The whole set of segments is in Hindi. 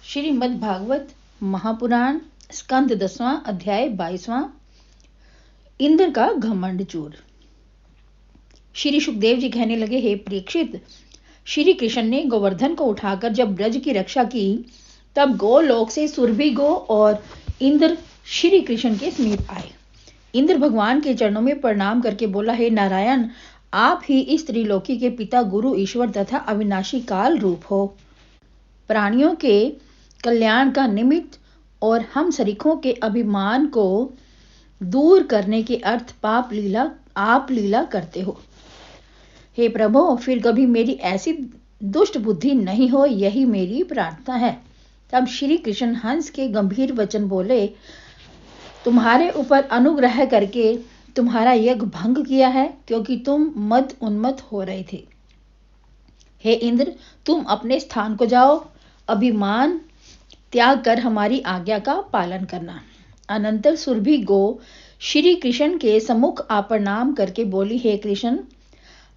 श्रीमद् भागवत महापुराण स्कंद 10वां अध्याय 22वां। इंद्र का घमंड चूर। श्री सुखदेव जी कहने लगे, हे परीक्षित, श्री कृष्ण ने गोवर्धन को उठाकर जब ब्रज की रक्षा की तब गोलोक से सुरभि गो और इंद्र श्री कृष्ण के समीप आए। इंद्र भगवान के चरणों में प्रणाम करके बोला, हे नारायण, आप ही इस त्रिलोकी के पिता, गुरु, ईश्वर तथा अविनाशी काल रूप हो। प्राणियों के कल्याण का निमित्त और हम सरीखों के अभिमान को दूर करने के अर्थ आप लीला करते हो। हे प्रभु, फिर कभी मेरी ऐसी दुष्ट बुद्धि नहीं हो, यही मेरी प्रार्थना है। तब श्री कृष्ण हंस के गंभीर वचन बोले, तुम्हारे ऊपर अनुग्रह करके तुम्हारा यज्ञ भंग किया है, क्योंकि तुम मद उन्मत्त हो रहे थे। हे इंद्र, तुम अपने स्थान को जाओ, अभिमान त्याग कर हमारी आज्ञा का पालन करना। अनंतर सुरभि गो श्री कृष्ण के सम्मुख प्रणाम करके बोली, हे कृष्ण,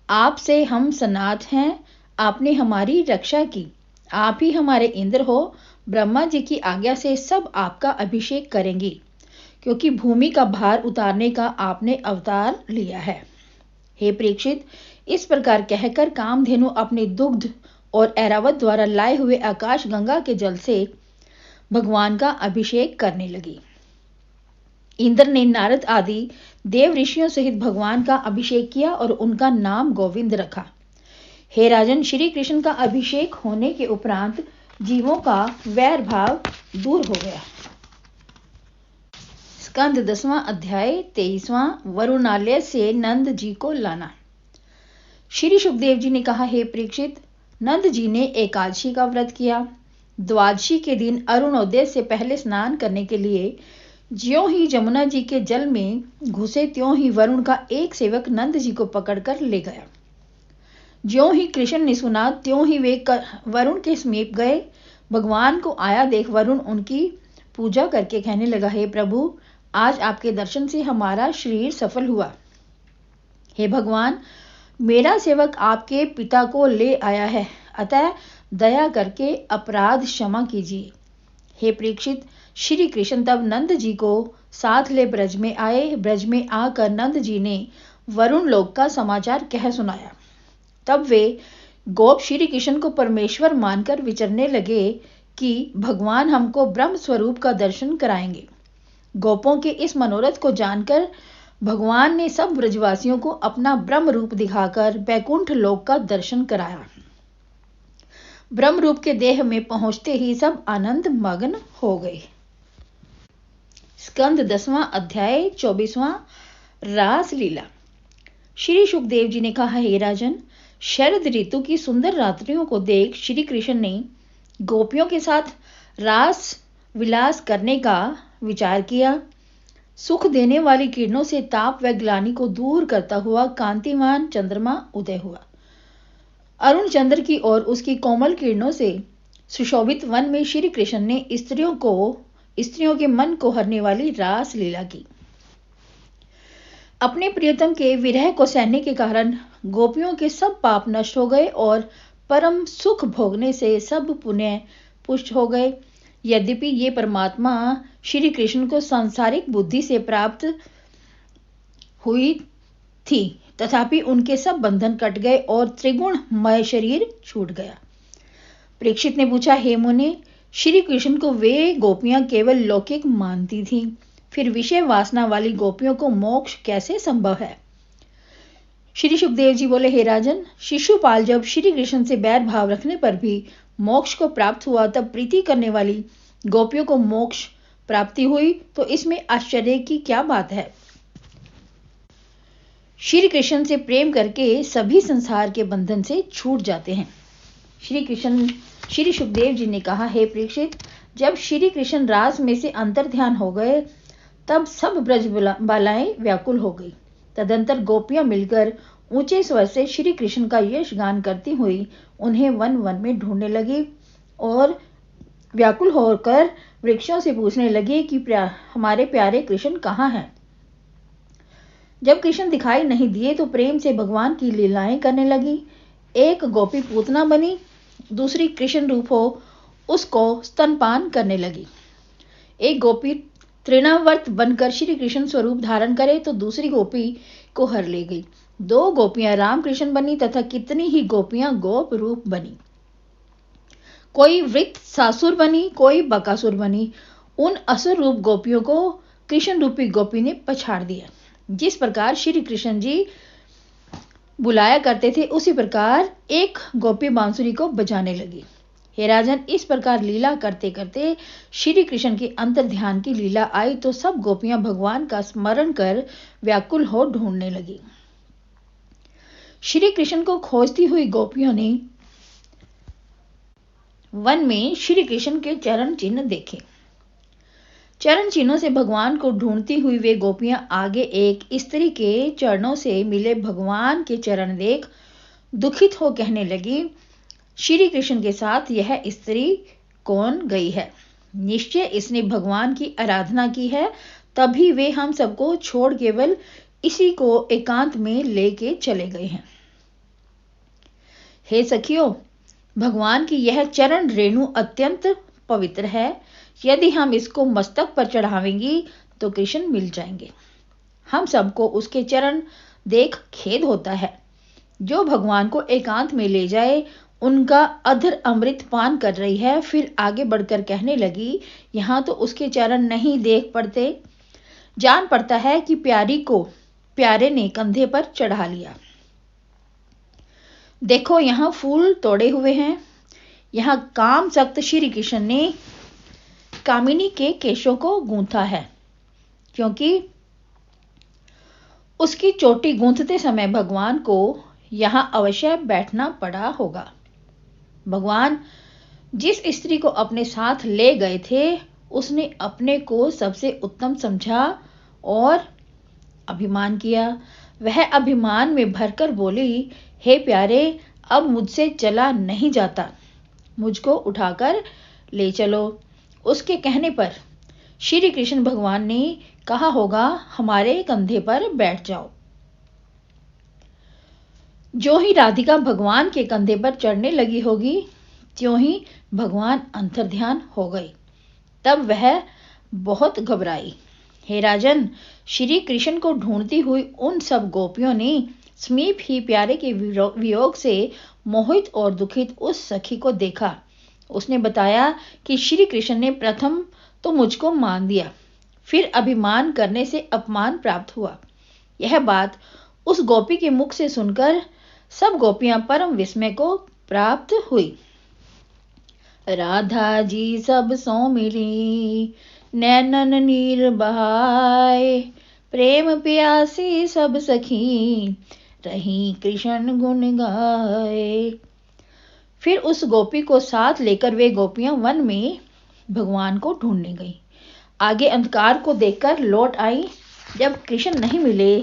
आपसे हम सनाथ हैं, आपने हमारी रक्षा की, आप ही हमारे इंद्र हो। ब्रह्मा जी की आज्ञा से सब आपका अभिषेक करेंगी, क्योंकि भूमि का भार उतारने का आपने अवतार लिया है। हे परीक्षित, इस प्रकार कहकर कामधेनु अपने दुग्ध और ऐरावत द्वारा लाए हुए आकाश गंगा के जल से भगवान का अभिषेक करने लगी। इंद्र ने नारद आदि देव ऋषियों सहित भगवान का अभिषेक किया और उनका नाम गोविंद रखा। हे राजन, श्री कृष्ण का अभिषेक होने के उपरांत जीवों का वैर भाव दूर हो गया। स्कंद 10वां अध्याय 23वां। वरुणालय से नंद जी को लाना। श्री सुखदेव जी ने कहा, हे परीक्षित, नंद जी ने एकादशी का व्रत किया। द्वादशी के दिन अरुणोदय से पहले स्नान करने के लिए ज्यों ही जमुना जी के जल में घुसे, त्यों ही वरुण का एक सेवक नंद जी को पकड़कर ले गया। ज्यों ही कृष्ण ने सुना, त्यों ही वे वरुण के समीप गए। भगवान को आया देख वरुण उनकी पूजा करके कहने लगा, हे प्रभु, आज आपके दर्शन से हमारा शरीर सफल हुआ। हे भगवान, मेरा सेवक आपके पिता को ले आया है, अतः दया करके अपराध क्षमा कीजिए। हे परीक्षित, श्री कृष्ण तब नंद जी को साथ ले ब्रज में आए। ब्रज में आकर नंद जी ने वरुण लोक का समाचार कह सुनाया। तब वे गोप श्री कृष्ण को परमेश्वर मानकर विचरने लगे कि भगवान हमको ब्रह्म स्वरूप का दर्शन कराएंगे। गोपों के इस मनोरथ को जानकर भगवान ने सब ब्रजवासियों को अपना ब्रह्म रूप दिखाकर बैकुंठ लोक का दर्शन कराया। ब्रह्म रूप के देह में पहुंचते ही सब आनंद मग्न हो गए। स्कंद 10वां अध्याय 24वां। रास लीला। श्री सुखदेव जी ने कहा, हे राजन, शरद ऋतु की सुंदर रात्रियों को देख श्री कृष्ण ने गोपियों के साथ रास विलास करने का विचार किया। सुख देने वाली किरणों से ताप व ग्लानि को दूर करता हुआ कांतिमान चंद्रमा उदय हुआ। अरुण चंद्र की ओर उसकी कोमल किरणों से सुशोभित वन में श्री कृष्ण ने स्त्रियों के मन को हरने वाली रास लीला की। अपने प्रियतम के विरह को सहने के कारण गोपियों के सब पाप नष्ट हो गए और परम सुख भोगने से सब पुण्य पुष्ट हो गए। यद्यपि ये परमात्मा श्री कृष्ण को सांसारिक बुद्धि से प्राप्त हुई थी, तथापि उनके सब बंधन कट गए और त्रिगुणमय शरीर छूट गया। परीक्षित ने पूछा, हे मुने, श्री कृष्ण को वे गोपियां केवल लौकिक मानती थीं, फिर विषय वासना वाली गोपियों को मोक्ष कैसे संभव है? श्री सुखदेव जी बोले, हे राजन, शिशुपाल जब श्री कृष्ण से बैर भाव रखने पर भी मोक्ष को प्राप्त हुआ, तब प्रीति करने वाली गोपियों को मोक्ष प्राप्ति हुई, तो इसमें आश्चर्य की क्या बात है? श्री कृष्ण से प्रेम करके सभी संसार के बंधन से छूट जाते हैं। श्री सुखदेव जी ने कहा, हे परीक्षित, जब श्री कृष्ण रास में से अंतर ध्यान हो गए, तब सब ब्रज बालाएं व्याकुल हो गई। तदंतर गोपियां मिलकर ऊंचे स्वर से श्री कृष्ण का यश गान करती हुई उन्हें वन वन में ढूंढने लगी और व्याकुल होकर वृक्षों से पूछने लगी कि हमारे प्यारे कृष्ण कहाँ हैं? जब कृष्ण दिखाई नहीं दिए तो प्रेम से भगवान की लीलाएं करने लगी। एक गोपी पूतना बनी, दूसरी कृष्ण रूप हो उसको स्तनपान करने लगी। एक गोपी तृणावर्त बनकर श्री कृष्ण स्वरूप धारण करे तो दूसरी गोपी को हर ले गई। 2 गोपियां रामकृष्ण बनी तथा कितनी ही गोपियां गोप रूप बनी। कोई वृत्त सासुर बनी, कोई बकासुर बनी। उन असुर रूप गोपियों को कृष्ण रूपी गोपी ने पछाड़ दिया। जिस प्रकार श्री कृष्ण जी बुलाया करते थे उसी प्रकार एक गोपी बांसुरी को बजाने लगी। हे राजन, इस प्रकार लीला करते करते श्री कृष्ण की अंतर ध्यान की लीला आई तो सब गोपियां भगवान का स्मरण कर व्याकुल हो ढूंढने लगी। श्री कृष्ण को खोजती हुई गोपियों ने वन में श्री कृष्ण के चरण चिन्ह देखे। चरण चिन्हों से भगवान को ढूंढती हुई वे गोपियां आगे एक स्त्री के चरणों से मिले भगवान के चरण देख दुखित हो कहने लगी, श्री कृष्ण के साथ यह स्त्री कौन गई है? निश्चय इसने भगवान की आराधना की है, तभी वे हम सबको छोड़ केवल इसी को एकांत में लेके चले गए हैं। हे सखियों, भगवान की यह चरण रेणु अत्यंत पवित्र है। यदि हम इसको मस्तक पर चढ़ावेंगी तो कृष्ण मिल जाएंगे। हम सबको उसके चरण देख खेद होता है। जो भगवान को एकांत में ले जाए उनका अधर अमृत पान कर रही है। फिर आगे बढ़कर कहने लगी, यहाँ तो उसके चरण नहीं देख पड़ते, जान पड़ता है कि प्यारी को प्यारे ने कंधे पर चढ़ा लिया। देखो यहाँ फूल तोड़े हुए हैं। यहाँ काम सख्त श्री कृष्ण ने कामिनी के केशों को गूंथा है, क्योंकि उसकी चोटी गूंथते समय भगवान को यहां अवश्य बैठना पड़ा होगा। भगवान जिस स्त्री को अपने साथ ले गए थे उसने अपने को सबसे उत्तम समझा और अभिमान किया। वह अभिमान में भरकर बोली, हे प्यारे, अब मुझसे चला नहीं जाता, मुझको उठाकर ले चलो। उसके कहने पर श्री कृष्ण भगवान ने कहा होगा, हमारे कंधे पर बैठ जाओ। जो ही राधिका भगवान के कंधे पर चढ़ने लगी होगी त्यों ही भगवान अंतर्ध्यान हो गए। तब वह बहुत घबराई। हे राजन, श्री कृष्ण को ढूंढती हुई उन सब गोपियों ने समीप ही प्यारे के वियोग से मोहित और दुखित उस सखी को देखा। उसने बताया कि श्री कृष्ण ने प्रथम तो मुझको मान दिया, फिर अभिमान करने से अपमान प्राप्त हुआ। यह बात उस गोपी के मुख से सुनकर सब गोपियां परम विस्मय को प्राप्त हुई। राधा जी सब सो मिली, नैनन नीर बहाए, प्रेम प्यासी सब सखी, रही कृष्ण गुण गाए। फिर उस गोपी को साथ लेकर वे गोपियां वन में भगवान को ढूंढने गई। आगे अंधकार को देखकर लौट आई। जब कृष्ण नहीं मिले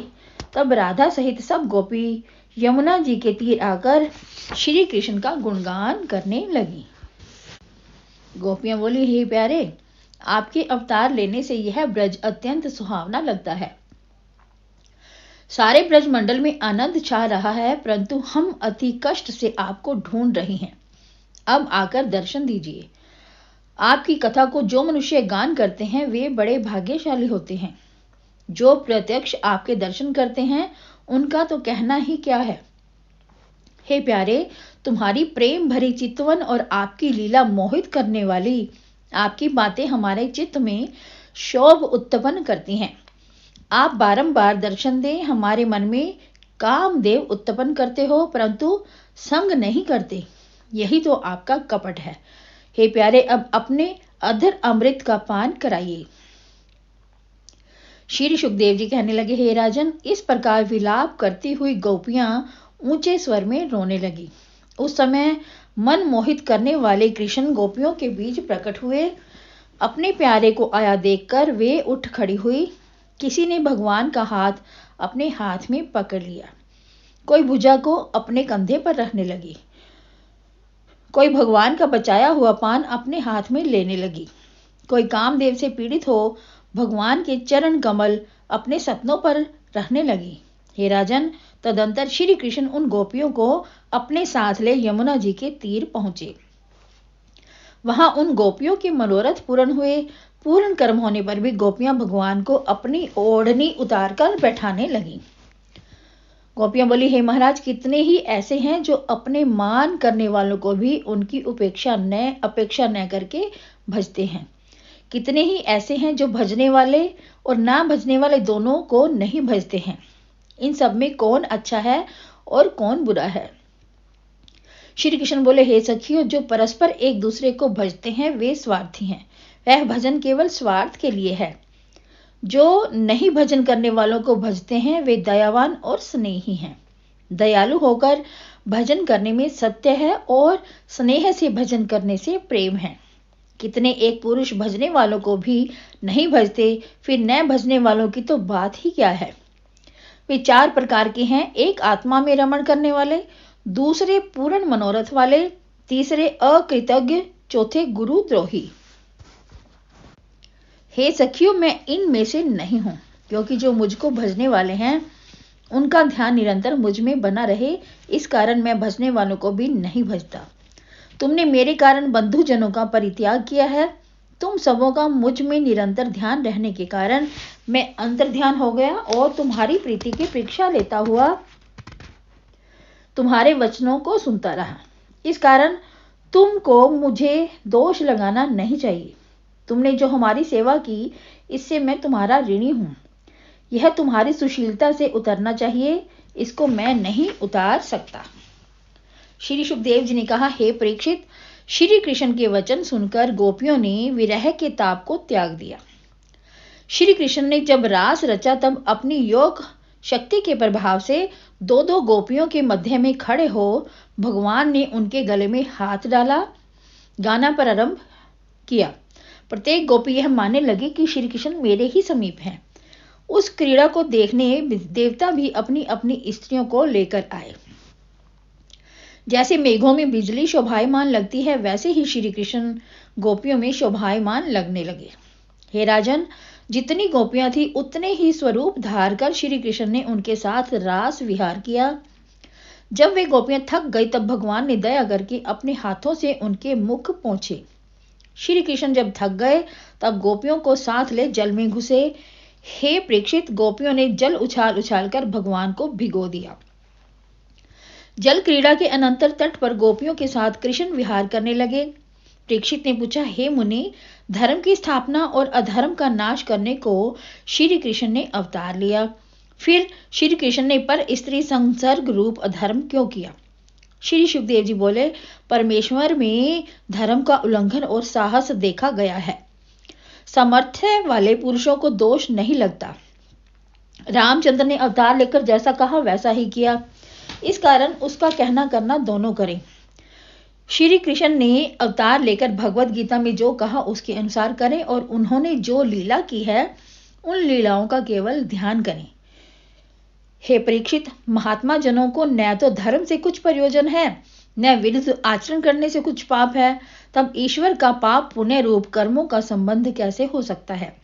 तब राधा सहित सब गोपी यमुना जी के तीर आकर श्री कृष्ण का गुणगान करने लगी। गोपियां बोली, हे प्यारे, आपके अवतार लेने से यह ब्रज अत्यंत सुहावना लगता है। सारे ब्रज मंडल में आनंद छा रहा है, परंतु हम अति कष्ट से आपको ढूंढ रहे हैं। अब आकर दर्शन दीजिए। आपकी कथा को जो मनुष्य गान करते हैं वे बड़े भाग्यशाली होते हैं। जो प्रत्यक्ष आपके दर्शन करते हैं उनका तो कहना ही क्या है। हे प्यारे, तुम्हारी प्रेम भरी चितवन और आपकी लीला मोहित करने वाली आपकी बातें हमारे चित्त में शोभ उत्पन्न करती हैं। आप बारंबार दर्शन दें, हमारे मन में कामदेव उत्पन्न करते हो, परंतु संग नहीं करते। यही तो आपका कपट है। हे प्यारे, अब अपने अधर अमृत का पान कराइए। श्री सुखदेव जी कहने लगे, हे राजन, इस प्रकार विलाप करती हुई गोपियां ऊंचे स्वर में रोने लगी। उस समय मन मोहित करने वाले कृष्ण गोपियों के बीच प्रकट हुए। अपने प्यारे को आया देखकर वे उठ खड़ी हुई। किसी ने भगवान का हाथ अपने हाथ में पकड़ लिया, कोई भुजा को अपने कंधे पर रखने लगी, कोई भगवान का बचाया हुआ पान अपने हाथ में लेने लगी, कोई कामदेव से पीड़ित हो भगवान के चरण कमल अपने सतनों पर रखने लगी। हे राजन, तदंतर श्री कृष्ण उन गोपियों को अपने साथ ले यमुना जी के तीर पहुंचे। वहां उन गोपियों के मनोरथ पूर्ण हुए। पूर्ण कर्म होने पर भी गोपियां भगवान को अपनी ओढ़नी उतारकर बैठाने लगी। गोपियां बोली, हे महाराज, कितने ही ऐसे हैं जो अपने मान करने वालों को भी उनकी अपेक्षा न करके भजते हैं। कितने ही ऐसे हैं जो भजने वाले और ना भजने वाले दोनों को नहीं भजते हैं। इन सब में कौन अच्छा है और कौन बुरा है? श्री कृष्ण बोले, हे सखियों, जो परस्पर एक दूसरे को भजते हैं वे स्वार्थी हैं। वह भजन केवल स्वार्थ के लिए है। जो नहीं भजन करने वालों को भजते हैं वे दयावान और स्नेही हैं। दयालु होकर भजन करने में सत्य है और स्नेह से भजन करने से प्रेम है। कितने एक पुरुष भजने वालों को भी नहीं भजते, फिर न भजने वालों की तो बात ही क्या है। वे 4 प्रकार के हैं। एक आत्मा में रमण करने वाले, दूसरे पूर्ण मनोरथ वाले, तीसरे अकृतज्ञ, चौथे गुरुद्रोही। हे सखियों, मैं इनमें से नहीं हूं, क्योंकि जो मुझको भजने वाले हैं उनका ध्यान निरंतर मुझ में बना रहे, इस कारण मैं भजने वालों को भी नहीं भजता। तुमने मेरे कारण बंधुजनों का परित्याग किया है। तुम सबों का मुझ में निरंतर ध्यान रहने के कारण मैं अंतर्ध्यान हो गया और तुम्हारी प्रीति की परीक्षा लेता हुआ तुम्हारे वचनों को सुनता रहा। इस कारण तुमको मुझे दोष लगाना नहीं चाहिए। तुमने जो हमारी सेवा की, इससे मैं तुम्हारा ऋणी हूं। यह तुम्हारी सुशीलता से उतरना चाहिए, इसको मैं नहीं उतार सकता। श्री सुखदेव जी ने कहा, हे परीक्षित, श्री कृष्ण के वचन सुनकर गोपियों ने विरह के ताप को त्याग दिया। श्री कृष्ण ने जब रास रचा तब अपनी योग शक्ति के प्रभाव से 2-2 गोपियों के मध्य में खड़े हो भगवान ने उनके गले में हाथ डाला, गाना प्रारंभ किया। प्रत्येक गोपी यह मानने लगी कि श्री कृष्ण मेरे ही समीप हैं। उस क्रीड़ा को देखने देवता भी अपनी अपनी स्त्रियों को लेकर आए। जैसे मेघों में बिजली शोभायमान लगती है, वैसे ही श्री कृष्ण गोपियों में शोभायमान लगने लगे। हे राजन, जितनी गोपियां थी उतने ही स्वरूप धार कर श्री कृष्ण ने उनके साथ रास विहार किया। जब वे गोपियां थक गई तब भगवान ने दया करके अपने हाथों से उनके मुख पोंछे। श्री कृष्ण जब थक गए तब गोपियों को साथ ले जल में घुसे। हे परीक्षित, गोपियों ने जल उछाल उछाल कर भगवान को भिगो दिया। जल क्रीड़ा के अनंतर तट पर गोपियों के साथ कृष्ण विहार करने लगे। परीक्षित ने पूछा, हे मुनि, धर्म की स्थापना और अधर्म का नाश करने को श्री कृष्ण ने अवतार लिया, फिर श्री कृष्ण ने पर स्त्री संसर्ग रूप अधर्म क्यों किया? श्री सुखदेव जी बोले, परमेश्वर में धर्म का उल्लंघन और साहस देखा गया है। सामर्थ्य वाले पुरुषों को दोष नहीं लगता। रामचंद्र ने अवतार लेकर जैसा कहा वैसा ही किया, इस कारण उसका कहना करना दोनों करें। श्री कृष्ण ने अवतार लेकर भगवत गीता में जो कहा उसके अनुसार करें और उन्होंने जो लीला की है उन लीलाओं का केवल ध्यान करें। हे परीक्षित, महात्मा जनों को न तो धर्म से कुछ प्रयोजन है, न विरुद्ध आचरण करने से कुछ पाप है, तब ईश्वर का पाप पुण्य रूप कर्मों का संबंध कैसे हो सकता है?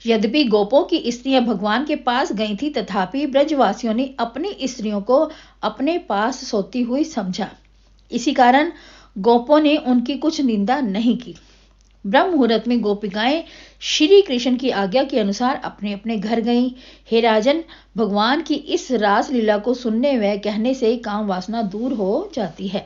यद्यपि गोपों की स्त्रियां भगवान के पास गई थी, तथापि ब्रजवासियों ने अपनी स्त्रियों को अपने पास सोती हुई समझा। इसी कारण गोपों ने उनकी कुछ निंदा नहीं की। ब्रह्म मुहूर्त में गोपिकाएं श्री कृष्ण की आज्ञा के अनुसार अपने अपने घर गईं। हे राजन, भगवान की इस रास लीला को सुनने व कहने से काम वासना दूर हो जाती है।